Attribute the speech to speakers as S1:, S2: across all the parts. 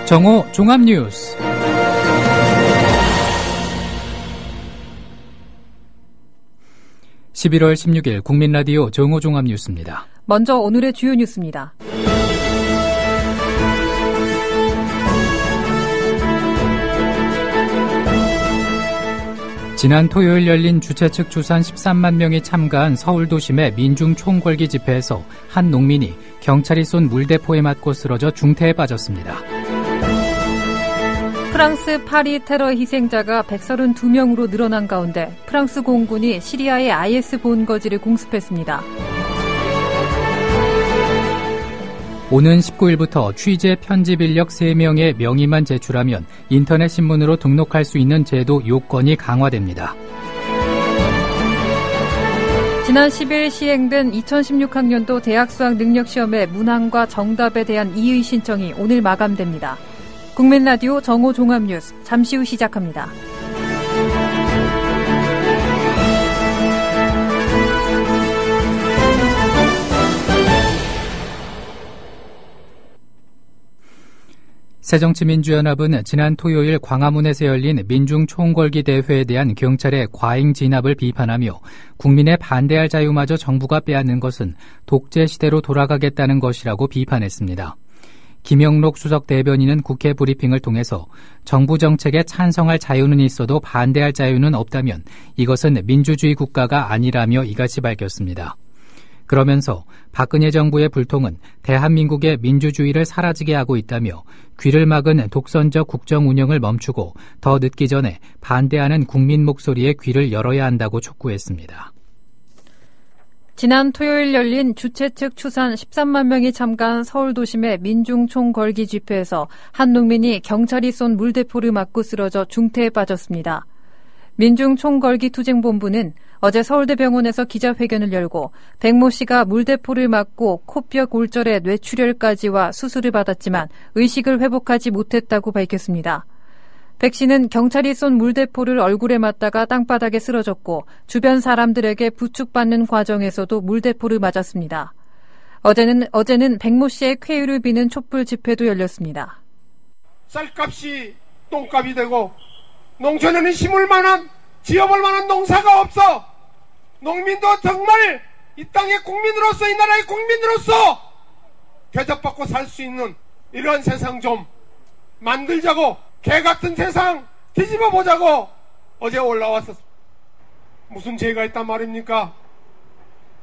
S1: 정오 종합뉴스. (11월 16일) 국민라디오 정오 종합뉴스입니다.
S2: 먼저 오늘의 주요 뉴스입니다.
S1: 지난 토요일 열린 주최 측 추산 13만 명이 참가한 서울 도심의 민중 총궐기 집회에서 한 농민이 경찰이 쏜 물대포에 맞고 쓰러져 중태에 빠졌습니다.
S2: 프랑스 파리 테러 희생자가 132명으로 늘어난 가운데 프랑스 공군이 시리아의 IS 본거지를 공습했습니다.
S1: 오는 19일부터 취재 편집 인력 3명의 명의만 제출하면 인터넷 신문으로 등록할 수 있는 제도 요건이 강화됩니다.
S2: 지난 10일 시행된 2016학년도 대학 수학 능력 시험의 문항과 정답에 대한 이의 신청이 오늘 마감됩니다. 국민라디오 정오 종합뉴스 잠시 후 시작합니다.
S1: 새정치민주연합은 지난 토요일 광화문에서 열린 민중총궐기 대회에 대한 경찰의 과잉 진압을 비판하며 국민의 반대할 자유마저 정부가 빼앗는 것은 독재 시대로 돌아가겠다는 것이라고 비판했습니다. 김영록 수석 대변인은 국회 브리핑을 통해서 정부 정책에 찬성할 자유는 있어도 반대할 자유는 없다면 이것은 민주주의 국가가 아니라며 이같이 밝혔습니다. 그러면서 박근혜 정부의 불통은 대한민국의 민주주의를 사라지게 하고 있다며 귀를 막은 독선적 국정 운영을 멈추고 더 늦기 전에 반대하는 국민 목소리에 귀를 열어야 한다고 촉구했습니다.
S2: 지난 토요일 열린 주최 측 추산 13만 명이 참가한 서울 도심의 민중 총궐기 집회에서 한 농민이 경찰이 쏜 물대포를 맞고 쓰러져 중태에 빠졌습니다. 민중 총궐기 투쟁본부는 어제 서울대병원에서 기자회견을 열고 백모 씨가 물대포를 맞고 코뼈 골절에 뇌출혈까지와 수술을 받았지만 의식을 회복하지 못했다고 밝혔습니다. 백 씨는 경찰이 쏜 물대포를 얼굴에 맞다가 땅바닥에 쓰러졌고 주변 사람들에게 부축받는 과정에서도 물대포를 맞았습니다. 어제는 백모 씨의 쾌유를 비는 촛불 집회도 열렸습니다.
S3: 쌀값이 똥값이 되고 농촌에는 심을 만한 지어볼 만한 농사가 없어. 농민도 정말 이 땅의 국민으로서, 이 나라의 국민으로서 대접받고 살 수 있는 이러한 세상 좀 만들자고, 개같은 세상 뒤집어 보자고 어제 올라왔었어. 무슨 죄가 있단 말입니까?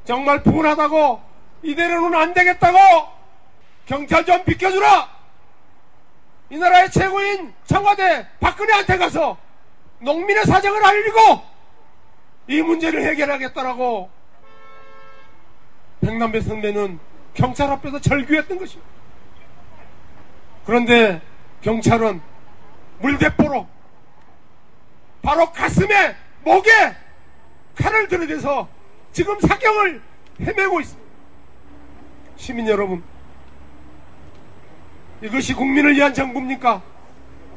S3: 정말 분하다고, 이대로는 안 되겠다고, 경찰 좀 비켜주라. 이 나라의 최고인 청와대 박근혜한테 가서 농민의 사정을 알리고 이 문제를 해결하겠다라고 백남배 선배는 경찰 앞에서 절규했던 것입니다. 그런데 경찰은 물대포로 바로 가슴에, 목에 칼을 들이대서 지금 사경을 헤매고 있습니다. 시민 여러분, 이것이 국민을 위한 정부입니까?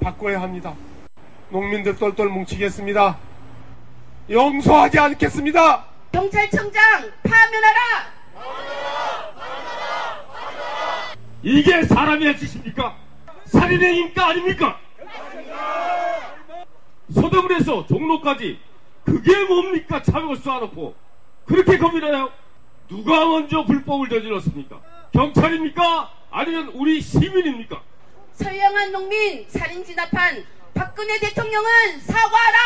S3: 바꿔야 합니다. 농민들 똘똘 뭉치겠습니다. 용서하지 않겠습니다.
S4: 경찰청장 파면하라!
S5: 이게 사람이 할 짓입니까? 살인의 인가 아닙니까? 서대문에서 종로까지 그게 뭡니까? 차벽을 쏘아놓고 그렇게 겁이나요? 누가 먼저 불법을 저질렀습니까? 경찰입니까? 아니면 우리 시민입니까?
S4: 선량한 농민 살인 진압한 박근혜 대통령은 사과하라!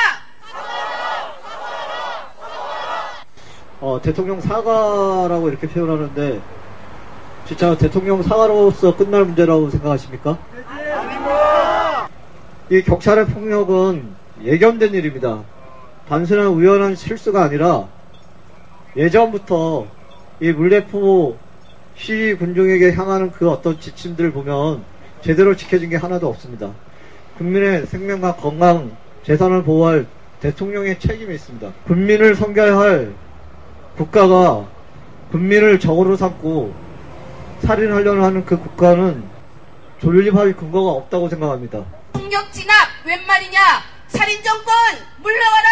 S6: 대통령 사과라고 이렇게 표현하는데 진짜 대통령 사과로서 끝날 문제라고 생각하십니까? 아닙니다. 이 경찰의 폭력은 예견된 일입니다. 단순한 우연한 실수가 아니라 예전부터 이 물대포 시위 군중에게 향하는 그 어떤 지침들을 보면 제대로 지켜진 게 하나도 없습니다. 국민의 생명과 건강, 재산을 보호할 대통령의 책임이 있습니다. 국민을 섬겨야 할 국가가 국민을 적으로 삼고 살인하려는 하는 그 국가는 존립할 근거가 없다고 생각합니다.
S4: 폭력 진압 웬 말이냐? 살인 정권 물러가라!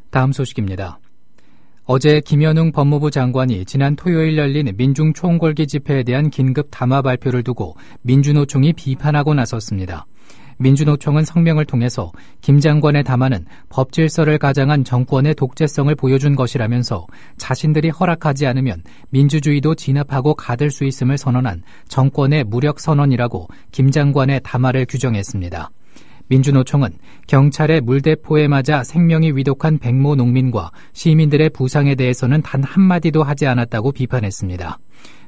S1: 다음 소식입니다. 어제 김현웅 법무부 장관이 지난 토요일 열린 민중총궐기 집회에 대한 긴급 담화 발표를 두고 민주노총이 비판하고 나섰습니다. 민주노총은 성명을 통해서 김 장관의 담화는 법질서를 가장한 정권의 독재성을 보여준 것이라면서 자신들이 허락하지 않으면 민주주의도 진압하고 가들 수 있음을 선언한 정권의 무력 선언이라고 김 장관의 담화를 규정했습니다. 민주노총은 경찰의 물대포에 맞아 생명이 위독한 백모 농민과 시민들의 부상에 대해서는 단 한마디도 하지 않았다고 비판했습니다.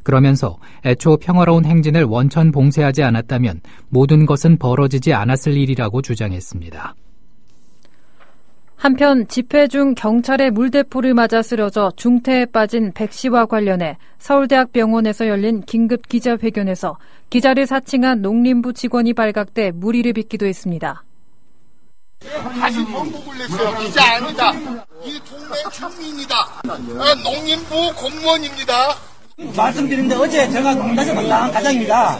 S1: 그러면서 애초 평화로운 행진을 원천 봉쇄하지 않았다면 모든 것은 벌어지지 않았을 일이라고 주장했습니다.
S2: 한편 집회 중 경찰의 물대포를 맞아 쓰러져 중태에 빠진 백 씨와 관련해 서울대학병원에서 열린 긴급 기자회견에서 기자를 사칭한 농림부 직원이 발각돼 물의를 빚기도 했습니다.
S7: 다시 번복을 냈어요. 기자 아니다. 이 동네 주민이다. 농림부 공무원입니다.
S8: 말씀드리는데 어제 제가 농단체 담당 과장입니다.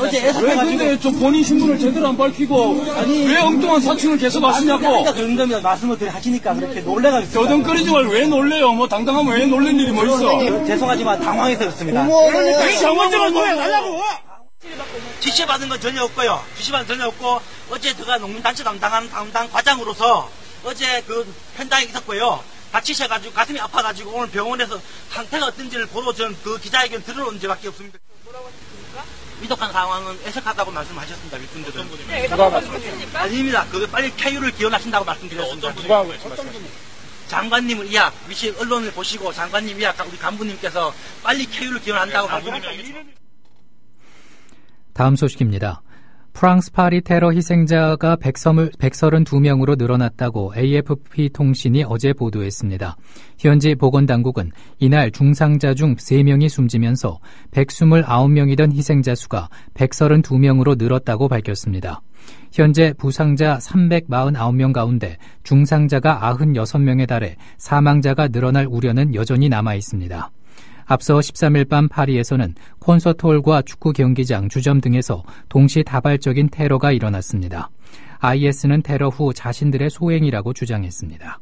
S8: 어제 애석해가지고
S5: 왜 근데 좀 본인 신분을 제대로 안 밝히고 아니 왜 엉뚱한 사칭을 계속 하시냐고.
S8: 그러니까 그런 겁니다. 말씀을 하시니까 그렇게 놀래가지고.
S5: 저등거리지 말고 왜 놀래요? 뭐 당당하면 왜 놀란 일이 뭐 있어?
S8: 죄송하지만 당황해서 그렇습니다.
S5: 그러니까 이 장관장을 놀래달라고.
S8: 지시받은 건 전혀 없고요. 지시받은 전혀 없고 어제 제가 농민단체 담당 과장으로서 어제 그 현장에 있었고요. 다치셔가지고 가슴이 아파가지고 오늘 병원에서 상태가 어떤지를 보러 전 그 기자회견 들어온 지밖에 없습니다. 뭐라고 하셨습니까? 위독한 상황은 애석하다고 말씀하셨습니다. 일꾼들은.
S4: 네, 누가 말씀하셨습니까?
S8: 아닙니다. 그 빨리 쾌유를 기원하신다고 말씀드렸습니다.
S7: 누가 말씀하셨습니까?
S8: 장관님을 이야 위시 언론을 보시고 장관님 이야 우리 간부님께서 빨리 쾌유를 기원한다고 말씀드렸습니다.
S1: 다음 소식입니다. 프랑스 파리 테러 희생자가 132명으로 늘어났다고 AFP 통신이 어제 보도했습니다. 현지 보건당국은 이날 중상자 중 3명이 숨지면서 129명이던 희생자 수가 132명으로 늘었다고 밝혔습니다. 현재 부상자 349명 가운데 중상자가 96명에 달해 사망자가 늘어날 우려는 여전히 남아 있습니다. 앞서 13일 밤 파리에서는 콘서트홀과 축구 경기장, 주점 등에서 동시다발적인 테러가 일어났습니다. IS는 테러 후 자신들의 소행이라고 주장했습니다.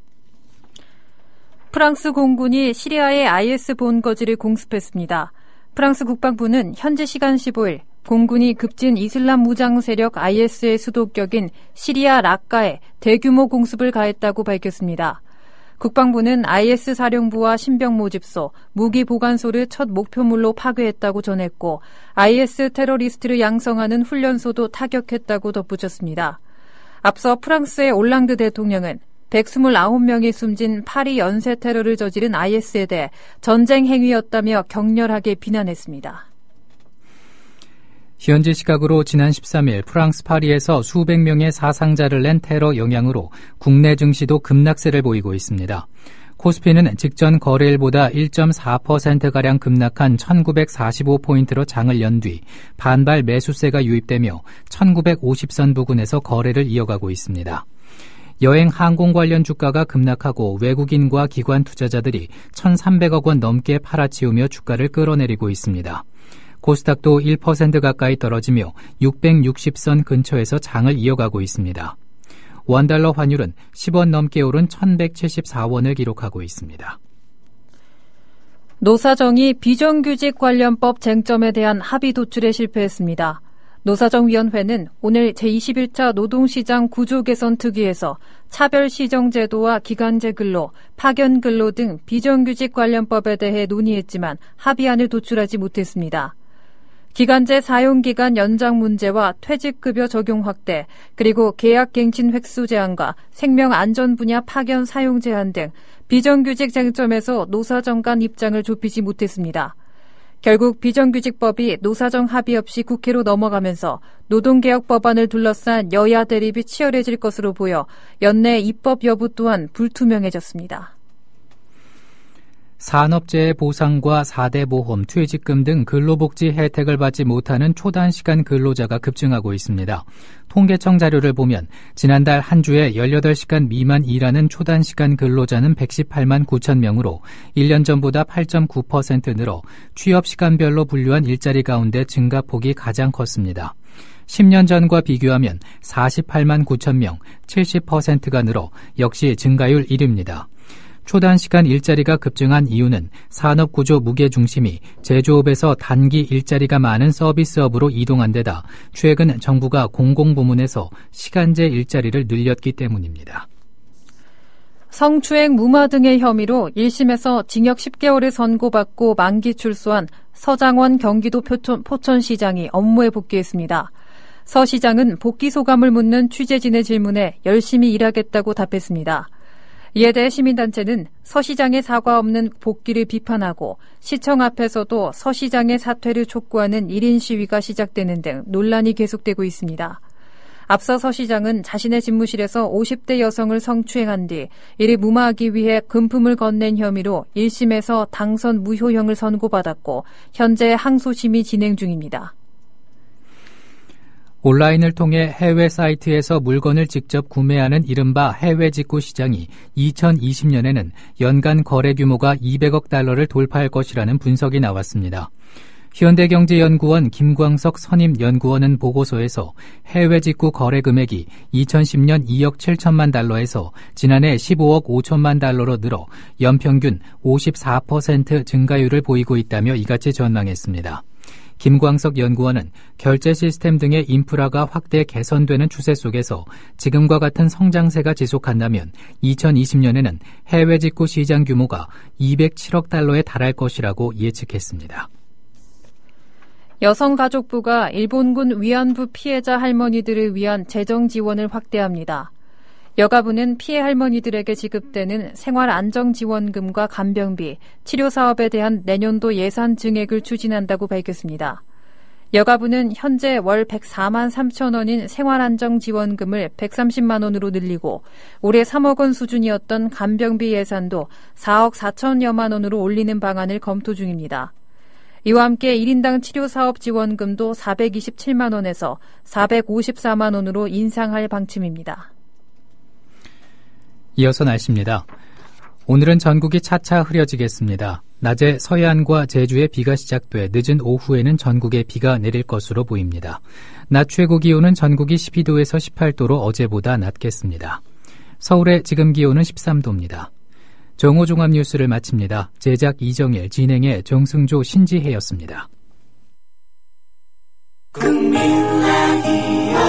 S2: 프랑스 공군이 시리아의 IS 본거지를 공습했습니다. 프랑스 국방부는 현지 시간 15일 공군이 급진 이슬람 무장 세력 IS의 수도격인 시리아 라카에 대규모 공습을 가했다고 밝혔습니다. 국방부는 IS 사령부와 신병 모집소, 무기 보관소를 첫 목표물로 파괴했다고 전했고 IS 테러리스트를 양성하는 훈련소도 타격했다고 덧붙였습니다. 앞서 프랑스의 올랑드 대통령은 129명이 숨진 파리 연쇄 테러를 저지른 IS에 대해 전쟁 행위였다며 격렬하게 비난했습니다.
S1: 현지 시각으로 지난 13일 프랑스 파리에서 수백 명의 사상자를 낸 테러 영향으로 국내 증시도 급락세를 보이고 있습니다. 코스피는 직전 거래일보다 1.4%가량 급락한 1945포인트로 장을 연 뒤 반발 매수세가 유입되며 1950선 부근에서 거래를 이어가고 있습니다. 여행 항공 관련 주가가 급락하고 외국인과 기관 투자자들이 1,300억 원 넘게 팔아치우며 주가를 끌어내리고 있습니다. 코스닥도 1% 가까이 떨어지며 660선 근처에서 장을 이어가고 있습니다. 원달러 환율은 10원 넘게 오른 1,174원을 기록하고 있습니다.
S2: 노사정이 비정규직 관련법 쟁점에 대한 합의 도출에 실패했습니다. 노사정위원회는 오늘 제21차 노동시장 구조개선 특위에서 차별시정제도와 기간제 근로, 파견근로 등 비정규직 관련법에 대해 논의했지만 합의안을 도출하지 못했습니다. 기간제 사용기간 연장 문제와 퇴직급여 적용 확대, 그리고 계약갱신 획수 제한과 생명안전 분야 파견 사용 제한 등 비정규직 쟁점에서 노사정 간 입장을 좁히지 못했습니다. 결국 비정규직법이 노사정 합의 없이 국회로 넘어가면서 노동개혁 법안을 둘러싼 여야 대립이 치열해질 것으로 보여 연내 입법 여부 또한 불투명해졌습니다.
S1: 산업재해 보상과 4대 보험, 퇴직금 등 근로복지 혜택을 받지 못하는 초단시간 근로자가 급증하고 있습니다. 통계청 자료를 보면 지난달 한 주에 18시간 미만 일하는 초단시간 근로자는 118만 9천 명으로 1년 전보다 8.9% 늘어 취업시간별로 분류한 일자리 가운데 증가폭이 가장 컸습니다. 10년 전과 비교하면 48만 9천 명, 70%가 늘어 역시 증가율 1위입니다. 초단시간 일자리가 급증한 이유는 산업구조 무게중심이 제조업에서 단기 일자리가 많은 서비스업으로 이동한 데다 최근 정부가 공공부문에서 시간제 일자리를 늘렸기 때문입니다.
S2: 성추행, 무마 등의 혐의로 1심에서 징역 10개월을 선고받고 만기 출소한 서장원 경기도 포천시장이 업무에 복귀했습니다. 서 시장은 복귀 소감을 묻는 취재진의 질문에 열심히 일하겠다고 답했습니다. 이에 대해 시민단체는 서 시장의 사과 없는 복귀를 비판하고 시청 앞에서도 서 시장의 사퇴를 촉구하는 1인 시위가 시작되는 등 논란이 계속되고 있습니다. 앞서 서 시장은 자신의 집무실에서 50대 여성을 성추행한 뒤 이를 무마하기 위해 금품을 건넨 혐의로 1심에서 당선 무효형을 선고받았고 현재 항소심이 진행 중입니다.
S1: 온라인을 통해 해외 사이트에서 물건을 직접 구매하는 이른바 해외 직구 시장이 2020년에는 연간 거래 규모가 200억 달러를 돌파할 것이라는 분석이 나왔습니다. 현대경제연구원 김광석 선임연구원은 보고서에서 해외 직구 거래 금액이 2010년 2억 7천만 달러에서 지난해 15억 5천만 달러로 늘어 연평균 54% 증가율을 보이고 있다며 이같이 전망했습니다. 김광석 연구원은 결제 시스템 등의 인프라가 확대 개선되는 추세 속에서 지금과 같은 성장세가 지속한다면 2020년에는 해외 직구 시장 규모가 207억 달러에 달할 것이라고 예측했습니다.
S2: 여성가족부가 일본군 위안부 피해자 할머니들을 위한 재정 지원을 확대합니다. 여가부는 피해 할머니들에게 지급되는 생활안정지원금과 간병비, 치료사업에 대한 내년도 예산 증액을 추진한다고 밝혔습니다. 여가부는 현재 월 104만 3천 원인 생활안정지원금을 130만 원으로 늘리고 올해 3억 원 수준이었던 간병비 예산도 4억 4천여만 원으로 올리는 방안을 검토 중입니다. 이와 함께 1인당 치료사업 지원금도 427만 원에서 454만 원으로 인상할 방침입니다.
S1: 이어서 날씨입니다. 오늘은 전국이 차차 흐려지겠습니다. 낮에 서해안과 제주에 비가 시작돼 늦은 오후에는 전국에 비가 내릴 것으로 보입니다. 낮 최고 기온은 전국이 12도에서 18도로 어제보다 낮겠습니다. 서울의 지금 기온은 13도입니다. 정오종합뉴스를 마칩니다. 제작 이정일, 진행의 정승조, 신지혜였습니다. 국민라디오